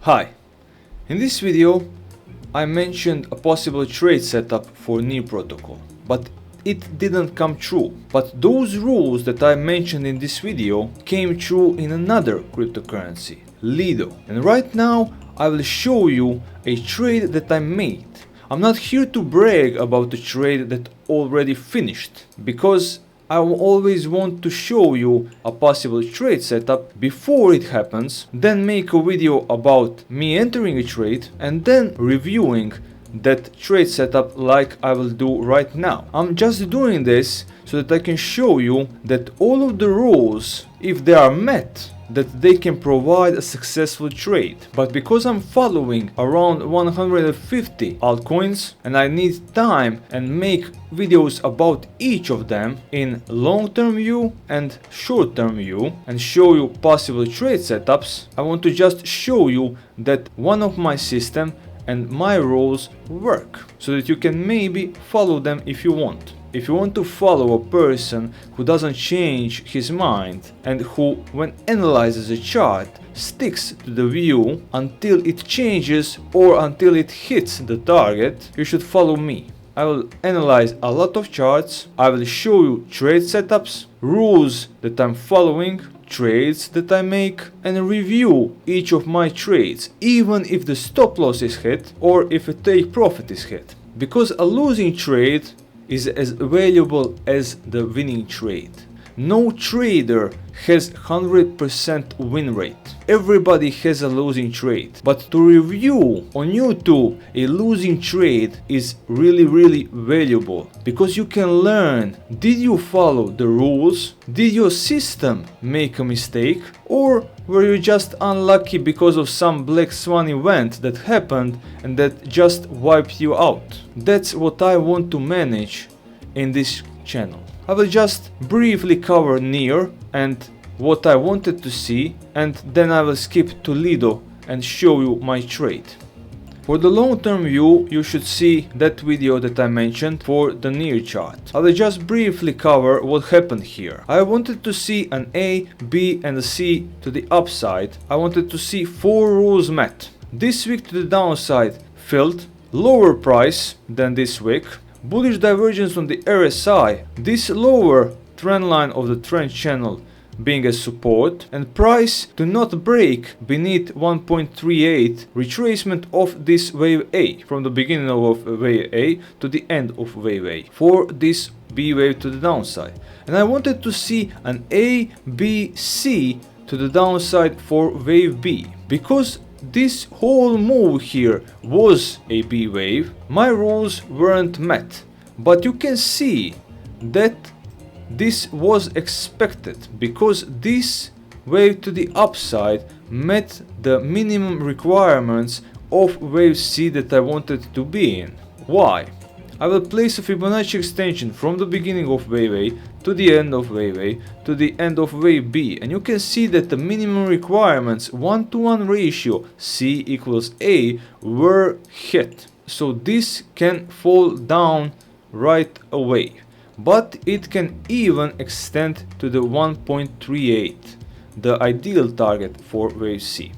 Hi, in this video I mentioned a possible trade setup for nearprotocol, but it didn't come true. But those rules that I mentioned in this video came true in another cryptocurrency, Lido. And right now I will show you a trade that I made. I'm not here to brag about a trade that already finished, because I will always want to show you a possible trade setup before it happens, then make a video about me entering a trade and then reviewing that trade setup like I will do right now. I'm just doing this so that I can show you that all of the rules, if they are met, that they can provide a successful trade. But because I'm following around 150 altcoins and I need time and make videos about each of them in long-term view and short-term view and show you possible trade setups, I want to just show you that one of my system and my rules work, so that you can maybe follow them if you want. If you want to follow a person who doesn't change his mind and who, when analyzes a chart, sticks to the view until it changes or until it hits the target, you should follow me. I will analyze a lot of charts, I will show you trade setups, rules that I'm following, trades that I make, and review each of my trades, even if the stop loss is hit or if a take profit is hit. Because a losing trade is as valuable as the winning trade. No trader has 100% win rate. Everybody has a losing trade. But to review on YouTube a losing trade is really valuable, because you can learn, did you follow the rules? Did your system make a mistake? Or were you just unlucky because of some black swan event that happened and that just wiped you out? That's what I want to manage in this channel. I will just briefly cover near and what I wanted to see, and then I will skip to Lido and show you my trade. For the long-term view, you should see that video that I mentioned for the near chart. I will just briefly cover what happened here. I wanted to see an A, B and a C to the upside. I wanted to see 4 rules met. This week to the downside filled, lower price than this week, bullish divergence on the RSI, this lower trend line of the trend channel being a support, and price to not break beneath 1.38, retracement of this wave A from the beginning of wave A to the end of wave A for this B wave to the downside. And I wanted to see an A, B, C to the downside for wave B. Because this whole move here was a B wave, my rules weren't met. But you can see that this was expected, because this wave to the upside met the minimum requirements of wave C that I wanted to be in. Why? I will place a Fibonacci extension from the beginning of wave A to the end of wave A to the end of wave B, and you can see that the minimum requirements 1-to-1 ratio C equals A were hit. So this can fall down right away, but it can even extend to the 1.38, the ideal target for wave C.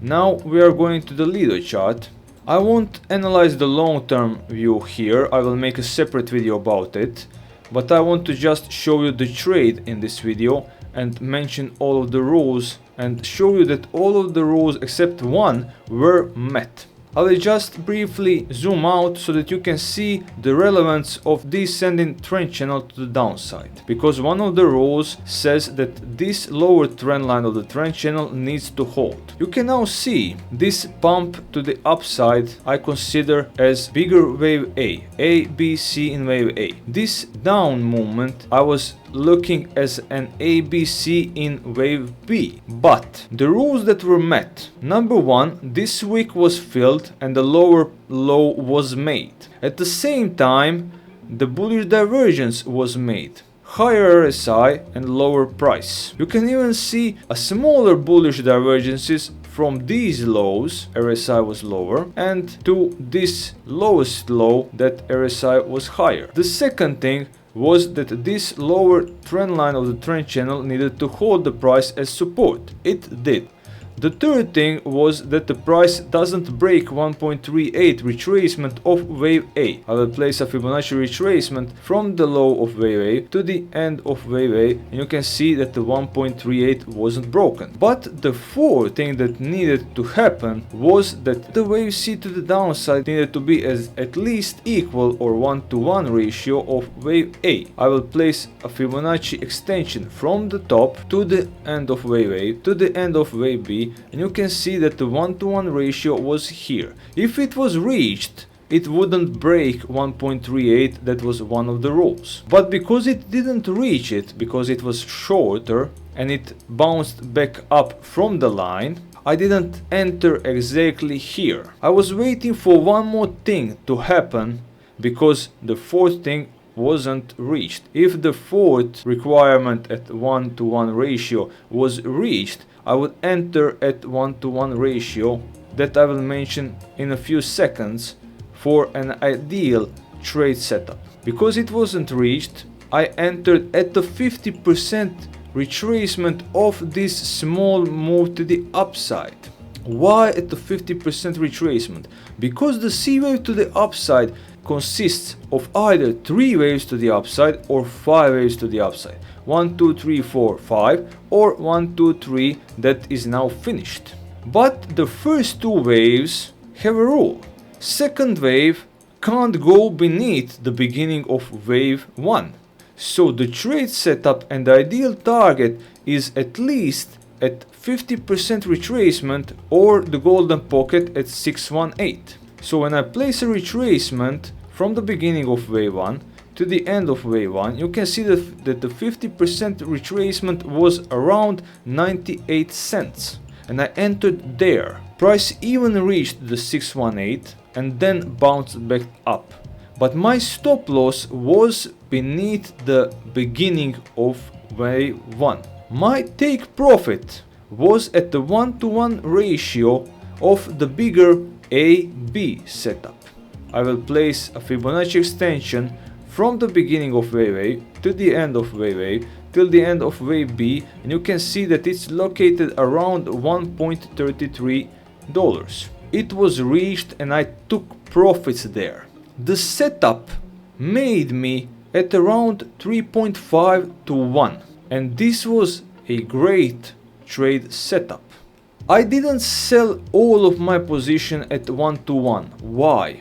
Now we are going to the Lido chart. I won't analyze the long-term view here, I will make a separate video about it, but I want to just show you the trade in this video and mention all of the rules and show you that all of the rules except one were met. I will just briefly zoom out so that you can see the relevance of descending trend channel to the downside, because one of the rules says that this lower trend line of the trend channel needs to hold. You can now see this pump to the upside I consider as bigger wave A, B, C in wave A. This down movement I was looking as an ABC in wave B. But the rules that were met: number one, this wick was filled and the lower low was made. At the same time, the bullish divergence was made, higher RSI and lower price. You can even see a smaller bullish divergences from these lows, RSI was lower, and to this lowest low that RSI was higher. The second thing was that this lower trend line of the trend channel needed to hold the price as support. It did. The third thing was that the price doesn't break 1.38 retracement of wave A. I will place a Fibonacci retracement from the low of wave A to the end of wave A, and you can see that the 1.38 wasn't broken. But the fourth thing that needed to happen was that the wave C to the downside needed to be at least equal or 1-to-1 ratio of wave A. I will place a Fibonacci extension from the top to the end of wave A to the end of wave B, and you can see that the 1-to-1 ratio was here. If it was reached, it wouldn't break 1.38, that was one of the rules. But because it didn't reach it, because it was shorter and it bounced back up from the line, I didn't enter exactly here. I was waiting for one more thing to happen because the fourth thing wasn't reached. If the fourth requirement at 1-to-1 ratio was reached, I would enter at 1-to-1 ratio that I will mention in a few seconds for an ideal trade setup. Because it wasn't reached, I entered at the 50% retracement of this small move to the upside. Why at the 50% retracement? Because the C wave to the upside consists of either 3 waves to the upside or 5 waves to the upside. 1, 2, 3, 4, 5, or 1, 2, 3 that is now finished. But the first 2 waves have a rule. Second wave can't go beneath the beginning of wave 1. So the trade setup and the ideal target is at least at 50% retracement or the golden pocket at 618. So when I place a retracement from the beginning of wave 1 to the end of wave 1, you can see that the 50% retracement was around 98 cents. And I entered there. Price even reached the 618 and then bounced back up. But my stop loss was beneath the beginning of wave 1. My take profit was at the 1-to-1 ratio of the bigger A-B setup. I will place a Fibonacci extension from the beginning of wave A to the end of wave A till the end of wave B, and you can see that it's located around $1.33. It was reached and I took profits there. The setup made me at around 3.5 to 1, and this was a great trade setup. I didn't sell all of my position at 1-to-1. Why?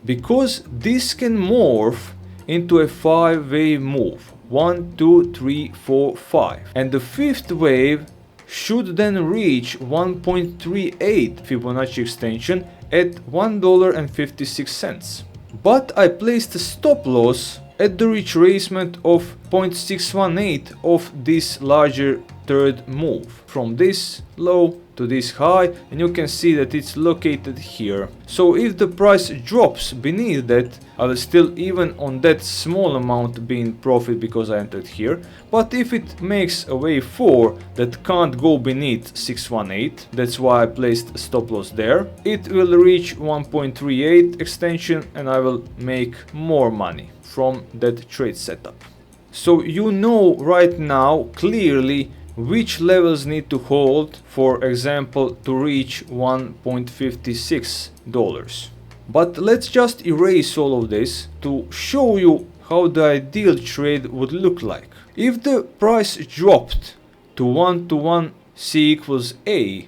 Because this can morph into a 5-wave move. 1, 2, 3, 4, 5. And the 5th wave should then reach 1.38 Fibonacci extension at $1.56. But I placed a stop loss at the retracement of 0.618 of this larger third move, from this low to this high, and you can see that it's located here. So if the price drops beneath that, I will still even on that small amount be in profit because I entered here. But if it makes a wave 4 that can't go beneath 618, that's why I placed a stop loss there, it will reach 1.38 extension and I will make more money from that trade setup. So you know right now clearly which levels need to hold, for example, to reach $1.56. But let's just erase all of this to show you how the ideal trade would look like. If the price dropped to 1-to-1 C equals A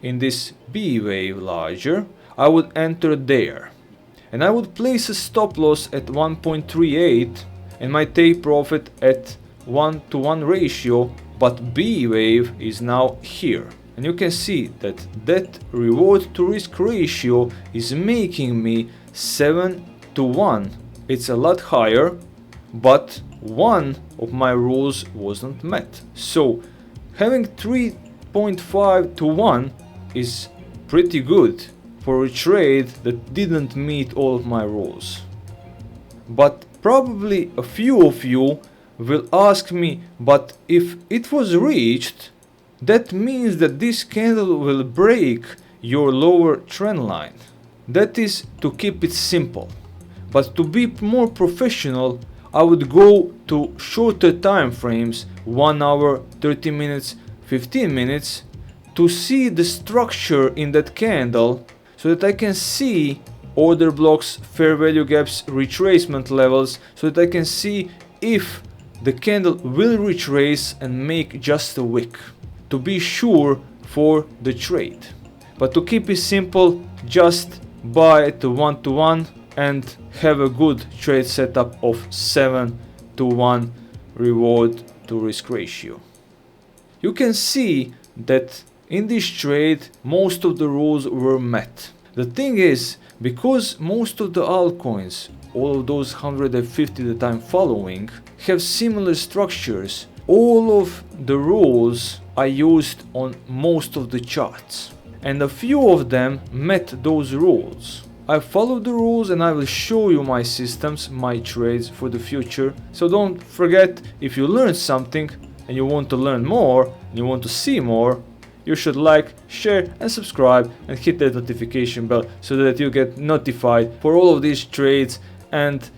in this B wave larger, I would enter there. And I would place a stop loss at 1.38 and my take profit at 1-to-1 ratio, but B wave is now here. And you can see that that reward to risk ratio is making me 7-to-1. It's a lot higher, but one of my rules wasn't met. So having 3.5-to-1 is pretty good for a trade that didn't meet all of my rules. But probably a few of you will ask me, but if it was reached, that means that this candle will break your lower trend line. That is to keep it simple. But to be more professional, I would go to shorter time frames, 1 hour, 30 minutes, 15 minutes, to see the structure in that candle so that I can see order blocks, fair value gaps, retracement levels, so that I can see if the candle will retrace and make just a wick to be sure for the trade. But to keep it simple, just buy at the 1-to-1 and have a good trade setup of 7-to-1 reward to risk ratio. You can see that in this trade most of the rules were met. The thing is, because most of the altcoins, all of those 150 that I'm following, have similar structures, all of the rules I used on most of the charts. And a few of them met those rules. I followed the rules and I will show you my systems, my trades for the future. So don't forget, if you learned something and you want to learn more, and you want to see more, you should like, share and subscribe and hit that notification bell so that you get notified for all of these trades and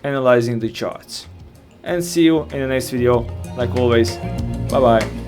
analyzing the charts. And see you in the next video, like always. Bye bye.